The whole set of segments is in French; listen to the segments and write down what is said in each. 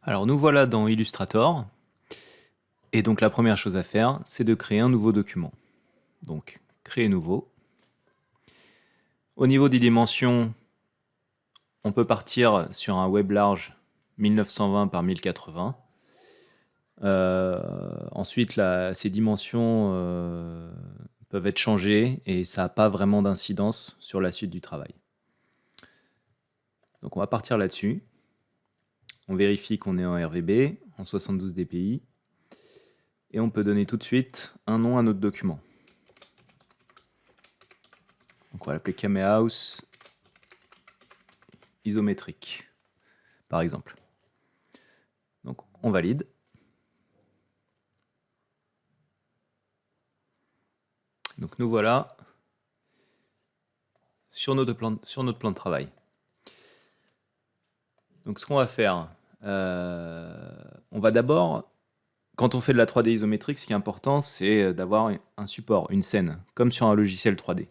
Alors nous voilà dans Illustrator, et donc la première chose à faire, c'est de créer un nouveau document. Donc, créer nouveau. Au niveau des dimensions, on peut partir sur un web large 1920 par 1080. Ensuite, ces dimensions peuvent être changées et ça n'a pas vraiment d'incidence sur la suite du travail. Donc on va partir là-dessus. On vérifie qu'on est en RVB, en 72 dpi, et on peut donner tout de suite un nom à notre document. Donc on va l'appeler Kamehaus isométrique, par exemple. Donc on valide. Donc nous voilà sur notre plan de travail. Donc ce qu'on va faire, on va d'abord, quand on fait de la 3D isométrique, ce qui est important, c'est d'avoir un support, une scène, comme sur un logiciel 3D.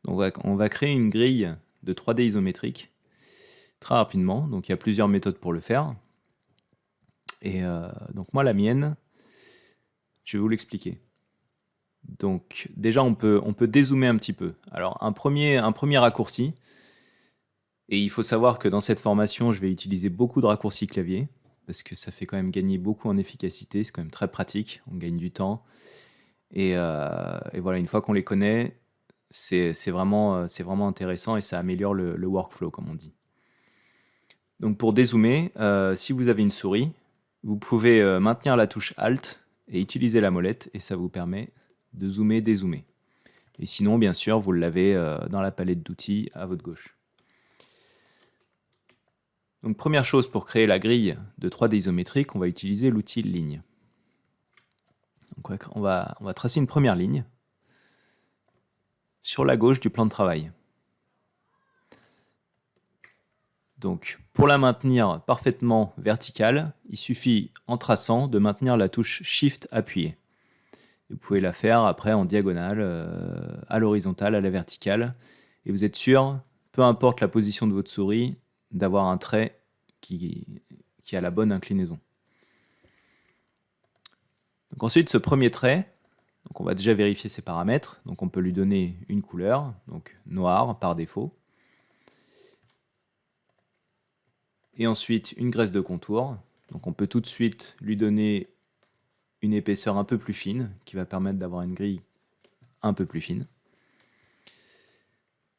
Donc on va créer une grille de 3D isométrique très rapidement. Donc il y a plusieurs méthodes pour le faire. Et donc moi, la mienne, je vais vous l'expliquer. Donc déjà, on peut dézoomer un petit peu. Alors un premier raccourci, et il faut savoir que dans cette formation, je vais utiliser beaucoup de raccourcis clavier, parce que ça fait quand même gagner beaucoup en efficacité, c'est quand même très pratique, on gagne du temps. Et voilà, une fois qu'on les connaît, c'est vraiment intéressant et ça améliore le workflow, comme on dit. Donc pour dézoomer, si vous avez une souris, vous pouvez maintenir la touche Alt et utiliser la molette, et ça vous permet de zoomer, dézoomer. Et sinon, bien sûr, vous l'avez dans la palette d'outils à votre gauche. Donc première chose, pour créer la grille de 3D isométrique, on va utiliser l'outil ligne. Donc on va tracer une première ligne sur la gauche du plan de travail. Donc pour la maintenir parfaitement verticale, il suffit en traçant de maintenir la touche Shift appuyée. Vous pouvez la faire après en diagonale, à l'horizontale, à la verticale. Et vous êtes sûr, peu importe la position de votre souris, d'avoir un trait qui a la bonne inclinaison. Donc ensuite, ce premier trait, donc on va déjà vérifier ses paramètres. Donc on peut lui donner une couleur, donc noir par défaut. Et ensuite, une graisse de contour. Donc on peut tout de suite lui donner une épaisseur un peu plus fine, qui va permettre d'avoir une grille un peu plus fine.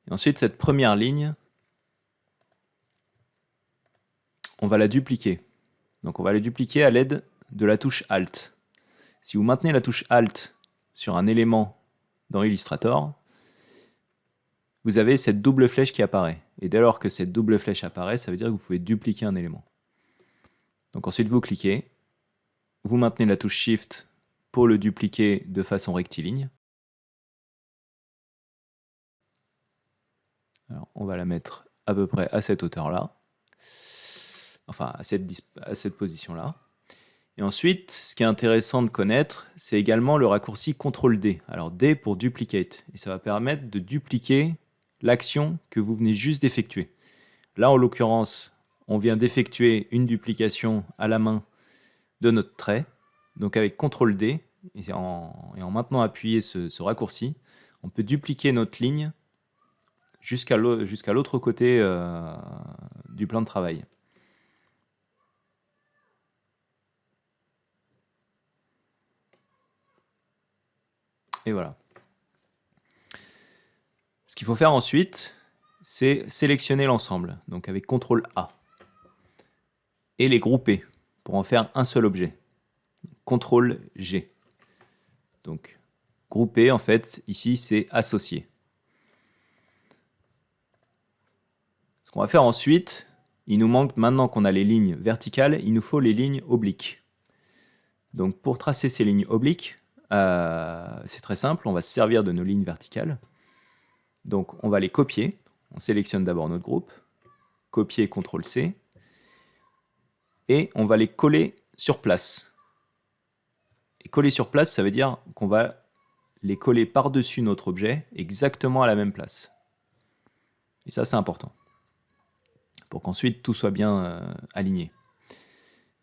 Et ensuite, cette première ligne, on va la dupliquer. Donc on va la dupliquer à l'aide de la touche Alt. Si vous maintenez la touche Alt sur un élément dans Illustrator, vous avez cette double flèche qui apparaît. Et dès lors que cette double flèche apparaît, ça veut dire que vous pouvez dupliquer un élément. Donc ensuite, vous cliquez, vous maintenez la touche Shift pour le dupliquer de façon rectiligne. Alors, on va la mettre à peu près à cette hauteur-là, enfin à cette position-là. Et ensuite, ce qui est intéressant de connaître, c'est également le raccourci CTRL-D. Alors D pour Duplicate, et ça va permettre de dupliquer l'action que vous venez juste d'effectuer. Là, en l'occurrence, on vient d'effectuer une duplication à la main de notre trait. Donc avec CTRL-D, et en maintenant appuyer ce raccourci, on peut dupliquer notre ligne jusqu'à l'autre côté du plan de travail. Et voilà. Ce qu'il faut faire ensuite, c'est sélectionner l'ensemble, donc avec CTRL-A, et les grouper pour en faire un seul objet. CTRL-G. Donc, grouper, en fait, ici, c'est associer. Ce qu'on va faire ensuite, il nous manque, maintenant qu'on a les lignes verticales, il nous faut les lignes obliques. Donc pour tracer ces lignes obliques, c'est très simple, on va se servir de nos lignes verticales. Donc on va les copier, on sélectionne d'abord notre groupe, copier, CTRL-C, et on va les coller sur place. Et coller sur place, ça veut dire qu'on va les coller par-dessus notre objet, exactement à la même place. Et ça, c'est important, pour qu'ensuite tout soit bien aligné.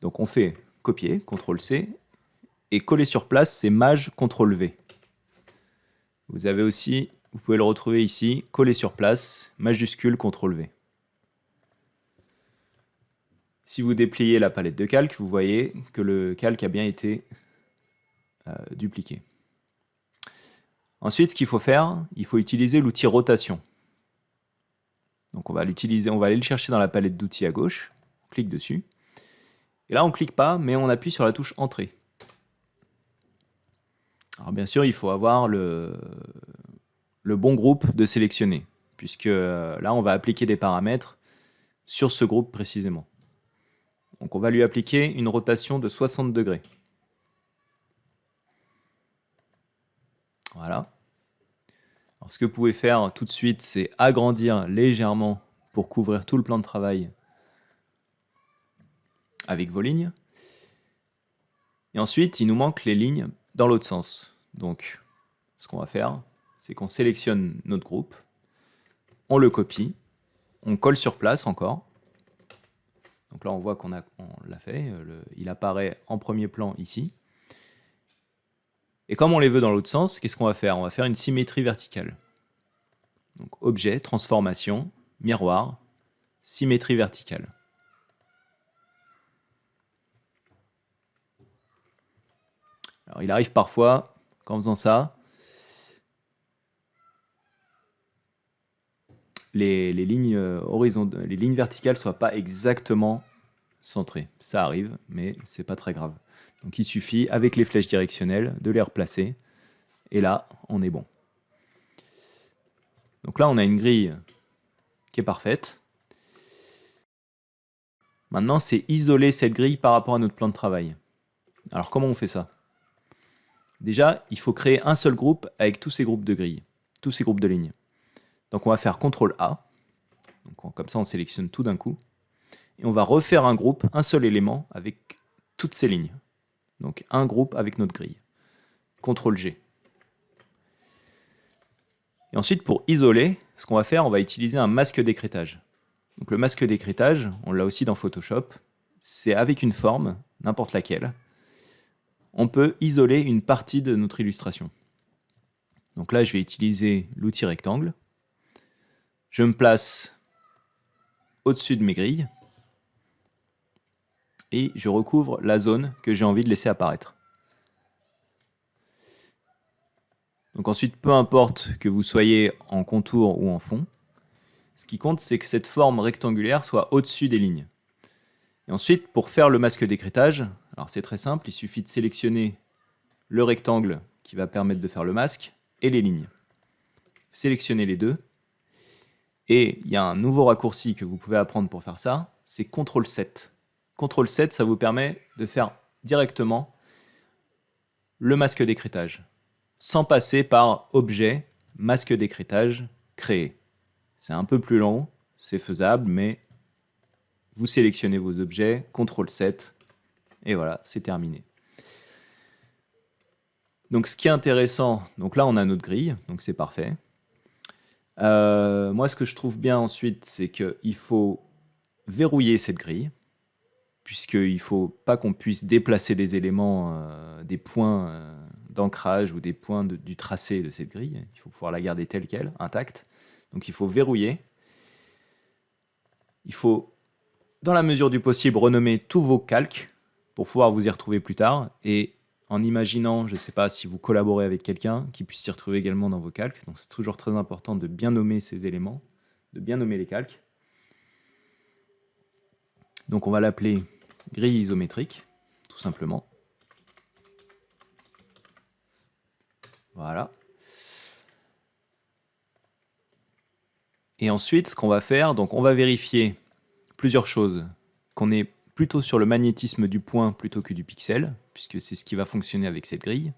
Donc on fait copier, CTRL-C, et coller sur place, c'est Maj, CTRL-V. Vous avez aussi, vous pouvez le retrouver ici, coller sur place, majuscule, CTRL-V. Si vous dépliez la palette de calque, vous voyez que le calque a bien été dupliqué. Ensuite, ce qu'il faut faire, il faut utiliser l'outil rotation. Donc on va l'utiliser, on va aller le chercher dans la palette d'outils à gauche, on clique dessus. Et là on ne clique pas, mais on appuie sur la touche Entrée. Alors bien sûr, il faut avoir le bon groupe de sélectionner, puisque là on va appliquer des paramètres sur ce groupe précisément. Donc on va lui appliquer une rotation de 60 degrés. Voilà. Alors, ce que vous pouvez faire tout de suite, c'est agrandir légèrement pour couvrir tout le plan de travail avec vos lignes. Et ensuite, il nous manque les lignes dans l'autre sens. Donc, ce qu'on va faire, c'est qu'on sélectionne notre groupe, on le copie, on colle sur place encore. Donc là, on voit qu'on l'a fait. Il apparaît en premier plan ici. Et comme on les veut dans l'autre sens, qu'est-ce qu'on va faire? On va faire une symétrie verticale. Donc objet, transformation, miroir, symétrie verticale. Alors il arrive parfois, qu'en faisant ça, les lignes horizontales, les lignes verticales ne soient pas exactement centrées. Ça arrive, mais c'est pas très grave. Donc il suffit, avec les flèches directionnelles, de les replacer. Et là, on est bon. Donc là, on a une grille qui est parfaite. Maintenant, c'est isoler cette grille par rapport à notre plan de travail. Alors comment on fait ça? Déjà, il faut créer un seul groupe avec tous ces groupes de grilles, tous ces groupes de lignes. Donc on va faire CTRL-A. Donc comme ça, on sélectionne tout d'un coup. Et on va refaire un groupe, un seul élément, avec toutes ces lignes. Donc un groupe avec notre grille. CTRL-G. Et ensuite, pour isoler, ce qu'on va faire, on va utiliser un masque d'écrêtage. Donc le masque d'écrêtage, on l'a aussi dans Photoshop. C'est avec une forme, n'importe laquelle. On peut isoler une partie de notre illustration. Donc là, je vais utiliser l'outil rectangle. Je me place au-dessus de mes grilles. Et je recouvre la zone que j'ai envie de laisser apparaître. Donc ensuite, peu importe que vous soyez en contour ou en fond, ce qui compte, c'est que cette forme rectangulaire soit au-dessus des lignes. Et ensuite, pour faire le masque d'écrêtage, alors c'est très simple, il suffit de sélectionner le rectangle qui va permettre de faire le masque et les lignes. Sélectionnez les deux. Et il y a un nouveau raccourci que vous pouvez apprendre pour faire ça, c'est CTRL-7. CTRL-7, ça vous permet de faire directement le masque d'écrêtage, sans passer par Objet, masque d'écrêtage, créer. C'est un peu plus long, c'est faisable, mais vous sélectionnez vos objets, CTRL-7, et voilà, c'est terminé. Donc ce qui est intéressant, donc là on a notre grille, donc c'est parfait. Moi ce que je trouve bien ensuite, c'est qu'il faut verrouiller cette grille, puisqu'il ne faut pas qu'on puisse déplacer des éléments, des points d'ancrage ou des points du tracé de cette grille. Il faut pouvoir la garder telle qu'elle, intacte. Donc il faut verrouiller. Il faut, dans la mesure du possible, renommer tous vos calques pour pouvoir vous y retrouver plus tard. Et en imaginant, je ne sais pas si vous collaborez avec quelqu'un, qui puisse s'y retrouver également dans vos calques. Donc c'est toujours très important de bien nommer ces éléments, de bien nommer les calques. Donc on va l'appeler grille isométrique, tout simplement. Voilà. Et ensuite, ce qu'on va faire, donc on va vérifier plusieurs choses. Qu'on est plutôt sur le magnétisme du point plutôt que du pixel, puisque c'est ce qui va fonctionner avec cette grille.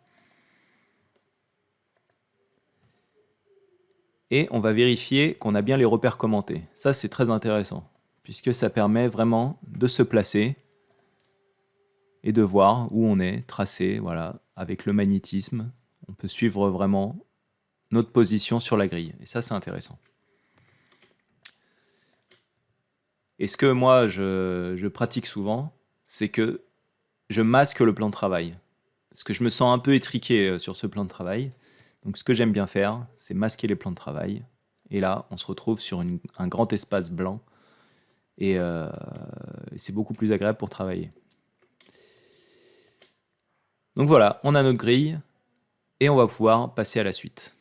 Et on va vérifier qu'on a bien les repères commentés. Ça, c'est très intéressant, puisque ça permet vraiment de se placer et de voir où on est tracé, voilà, avec le magnétisme. On peut suivre vraiment notre position sur la grille. Et ça, c'est intéressant. Et ce que moi, je pratique souvent, c'est que je masque le plan de travail. Parce que je me sens un peu étriqué sur ce plan de travail. Donc ce que j'aime bien faire, c'est masquer les plans de travail. Et là, on se retrouve sur un grand espace blanc. Et c'est beaucoup plus agréable pour travailler. Donc voilà, on a notre grille. Et on va pouvoir passer à la suite.